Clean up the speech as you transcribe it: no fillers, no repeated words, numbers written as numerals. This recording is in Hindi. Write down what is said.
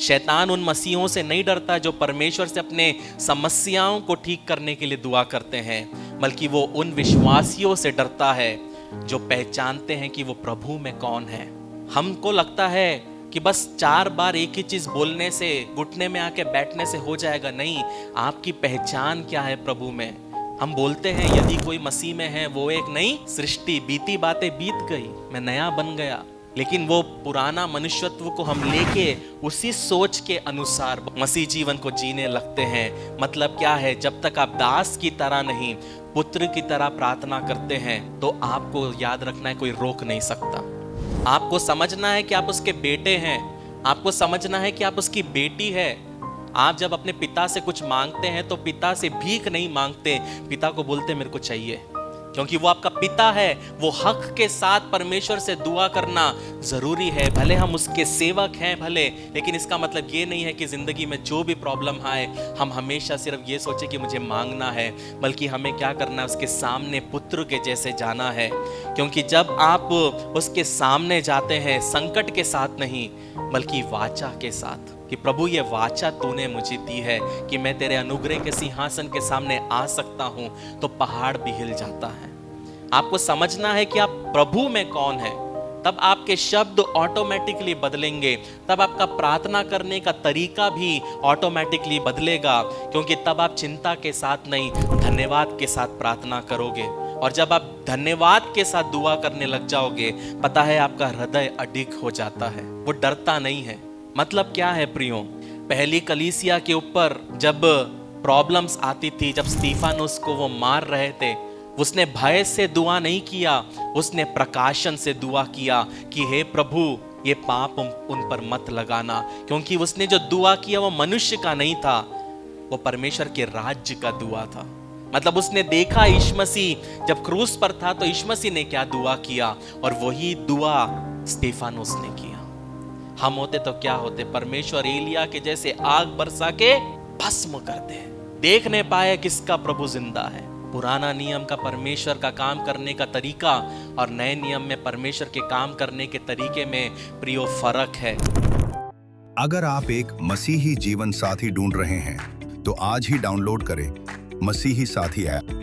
शैतान उन मसीहों से नहीं डरता जो परमेश्वर से अपने समस्याओं को ठीक करने के लिए दुआ करते हैं, बल्कि वो उन विश्वासियों से डरता है जो पहचानते हैं कि वो प्रभु में कौन है। हमको लगता है कि बस 4 बार एक ही चीज बोलने से, घुटने में आके बैठने से हो जाएगा। नहीं, आपकी पहचान क्या है प्रभु में। हम बोलते हैं यदि कोई मसीह में है वो एक नई सृष्टि, बीती बातें बीत गई, मैं नया बन गया। लेकिन वो पुराना मनुष्यत्व को हम लेके उसी सोच के अनुसार मसीह जीवन को जीने लगते हैं। मतलब क्या है, जब तक आप दास की तरह नहीं पुत्र की तरह प्रार्थना करते हैं तो आपको याद रखना है कोई रोक नहीं सकता। आपको समझना है कि आप उसके बेटे हैं, आपको समझना है कि आप उसकी बेटी है। आप जब अपने पिता से कुछ मांगते हैं तो पिता से भीख नहीं मांगते, पिता को बोलते मेरे को चाहिए, क्योंकि वो आपका पिता है। वो हक के साथ परमेश्वर से दुआ करना जरूरी है। भले हम उसके सेवक हैं भले, लेकिन इसका मतलब ये नहीं है कि जिंदगी में जो भी प्रॉब्लम आए हम हमेशा सिर्फ ये सोचे कि मुझे मांगना है, बल्कि हमें क्या करना है, उसके सामने पुत्र के जैसे जाना है। क्योंकि जब आप उसके सामने जाते हैं संकट के साथ नहीं, बल्कि वाचा के साथ, कि प्रभु ये वाचा तूने मुझे दी है कि मैं तेरे अनुग्रह के सिंहासन के सामने आ सकता हूं, तो पहाड़ भी हिल जाता है। आपको समझना है कि आप प्रभु में कौन है, तब आपके शब्द ऑटोमेटिकली बदलेंगे, तब आपका प्रार्थना करने का तरीका भी ऑटोमेटिकली बदलेगा। क्योंकि तब आप चिंता के साथ नहीं, धन्यवाद के साथ प्रार्थना करोगे। और जब आप धन्यवाद के साथ दुआ करने लग जाओगे, पता है आपका हृदय अडिग हो जाता है, वो डरता नहीं है। मतलब क्या है प्रियो, पहली कलीसिया के ऊपर जब प्रॉब्लम्स आती थी, जब स्तीफानुस को वो मार रहे थे, उसने भय से दुआ नहीं किया, उसने प्रकाशन से दुआ किया कि हे प्रभु ये पाप उन पर मत लगाना। क्योंकि उसने जो दुआ किया वो मनुष्य का नहीं था, वो परमेश्वर के राज्य का दुआ था। मतलब उसने देखा यीशु मसीह जब क्रूस पर था तो यीशु मसीह ने क्या दुआ किया, और वही दुआ स्तीफानुस ने किया। हम होते तो क्या होते, परमेश्वर एलिया के जैसे आग बरसा के भस्म करते हैं, देख नहीं पाए किसका प्रभु जिंदा है। पुराना नियम का परमेश्वर का काम करने का तरीका और नए नियम में परमेश्वर के काम करने के तरीके में प्रियो फर्क है। अगर आप एक मसीही जीवन साथी ढूंढ रहे हैं तो आज ही डाउनलोड करें मसीही साथी ऐप।